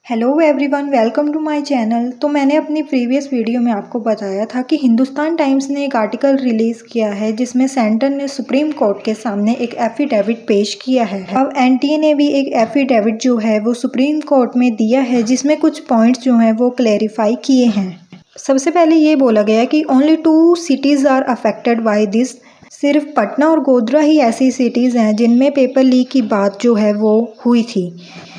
Hello everyone, welcome to my channel. तो मैंने अपनी प्रीवियस वीडियो में आपको बताया था कि हिंदुस्तान टाइम्स ने एक आर्टिकल रिलीज़ किया है जिसमें सेंटर ने सुप्रीम कोर्ट के सामने एक एफिडेविट पेश किया है। अब एनटीए ने भी एक एफिडेविट जो है वो सुप्रीम कोर्ट में दिया है जिसमें कुछ पॉइंट्स जो हैं वो क्लेरिफाई किए हैं। सबसे पहले ये बोला गया कि only 2 cities are affected by this. सिर्फ पटना और गोधरा ही ऐसी सिटीज़ हैं जिनमें पेपर लीक की बात जो है वो हुई थी।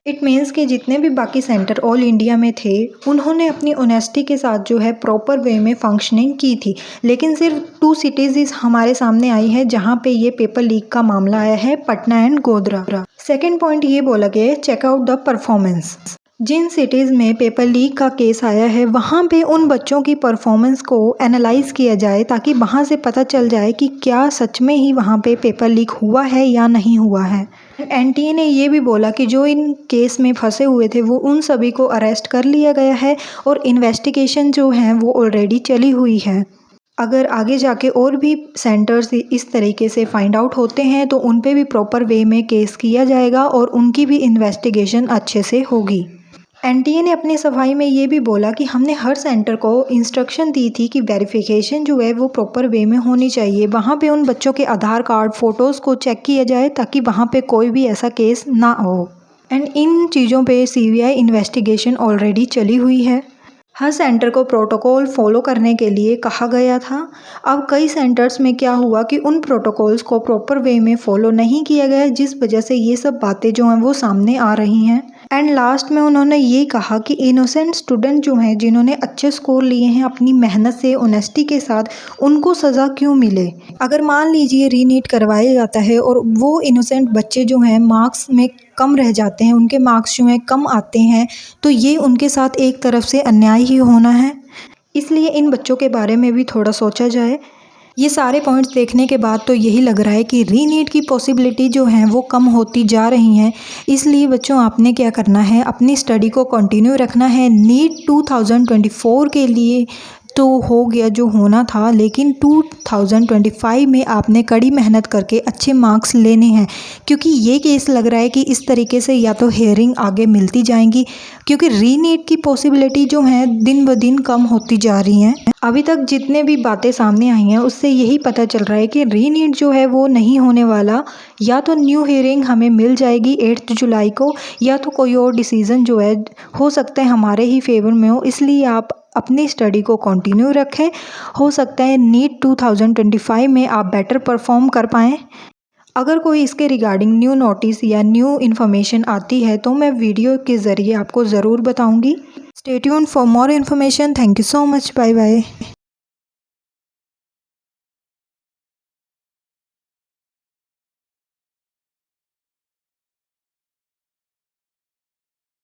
इट मीन्स कि जितने भी बाकी सेंटर ऑल इंडिया में थे उन्होंने अपनी ऑनेस्टी के साथ जो है प्रॉपर वे में फंक्शनिंग की थी, लेकिन सिर्फ 2 सिटीज़ हमारे सामने आई है जहाँ पे ये पेपर लीक का मामला आया है, Patna and Godhra. Second point ये बोला गया है, चेक आउट द परफॉर्मेंस। जिन सिटीज़ में पेपर लीक का केस आया है वहाँ पे उन बच्चों की परफॉर्मेंस को एनालाइज किया जाए ताकि वहाँ से पता चल जाए कि क्या सच में ही वहाँ पे पेपर लीक हुआ है या नहीं हुआ है। एनटीए ने ये भी बोला कि जो इन केस में फंसे हुए थे वो उन सभी को अरेस्ट कर लिया गया है और इन्वेस्टिगेशन जो है वो ऑलरेडी चली हुई है। अगर आगे जाके और भी सेंटर्स इस तरीके से फाइंड आउट होते हैं तो उन पे भी प्रॉपर वे में केस किया जाएगा और उनकी भी इन्वेस्टिगेशन अच्छे से होगी। एनटीए ने अपनी सफाई में ये भी बोला कि हमने हर सेंटर को इंस्ट्रक्शन दी थी कि वेरिफिकेशन जो है वो प्रॉपर वे में होनी चाहिए। वहाँ पे उन बच्चों के आधार कार्ड फ़ोटोज़ को चेक किया जाए ताकि वहाँ पे कोई भी ऐसा केस ना हो। एंड इन चीज़ों पे सीबीआई इन्वेस्टिगेशन ऑलरेडी चली हुई है। हर सेंटर को प्रोटोकॉल फॉलो करने के लिए कहा गया था। अब कई सेंटर्स में क्या हुआ कि उन प्रोटोकॉल्स को प्रॉपर वे में फॉलो नहीं किया गया, जिस वजह से ये सब बातें जो हैं वो सामने आ रही हैं। एंड लास्ट में उन्होंने ये कहा कि इनोसेंट स्टूडेंट जो हैं जिन्होंने अच्छे स्कोर लिए हैं अपनी मेहनत से ऑनेस्टी के साथ, उनको सज़ा क्यों मिले। अगर मान लीजिए रीनीट करवाया जाता है और वो इनोसेंट बच्चे जो हैं मार्क्स में कम रह जाते हैं, उनके मार्क्स जो हैं कम आते हैं, तो ये उनके साथ एक तरफ से अन्याय ही होना है। इसलिए इन बच्चों के बारे में भी थोड़ा सोचा जाए। ये सारे पॉइंट्स देखने के बाद तो यही लग रहा है कि रीनीट की पॉसिबिलिटी जो हैं वो कम होती जा रही हैं। इसलिए बच्चों, आपने क्या करना है, अपनी स्टडी को कंटिन्यू रखना है। नीट 2024 के लिए तो हो गया जो होना था, लेकिन 2025 में आपने कड़ी मेहनत करके अच्छे मार्क्स लेने हैं, क्योंकि ये केस लग रहा है कि इस तरीके से या तो हेयरिंग आगे मिलती जाएंगी, क्योंकि रीनीट की पॉसिबिलिटी जो है दिन ब दिन कम होती जा रही हैं। अभी तक जितने भी बातें सामने आई हैं उससे यही पता चल रहा है कि रीनीट जो है वो नहीं होने वाला। या तो न्यू हियरिंग हमें मिल जाएगी 8 जुलाई को, या तो कोई और डिसीज़न जो है हो सकता है हमारे ही फेवर में हो। इसलिए आप अपनी स्टडी को कंटिन्यू रखें। हो सकता है नीट 2025 में आप बेटर परफॉर्म कर पाएँ। अगर कोई इसके रिगार्डिंग न्यू नोटिस या न्यू इन्फॉर्मेशन आती है तो मैं वीडियो के ज़रिए आपको ज़रूर बताऊंगी। Stay tuned for more information. Thank you so much. Bye bye.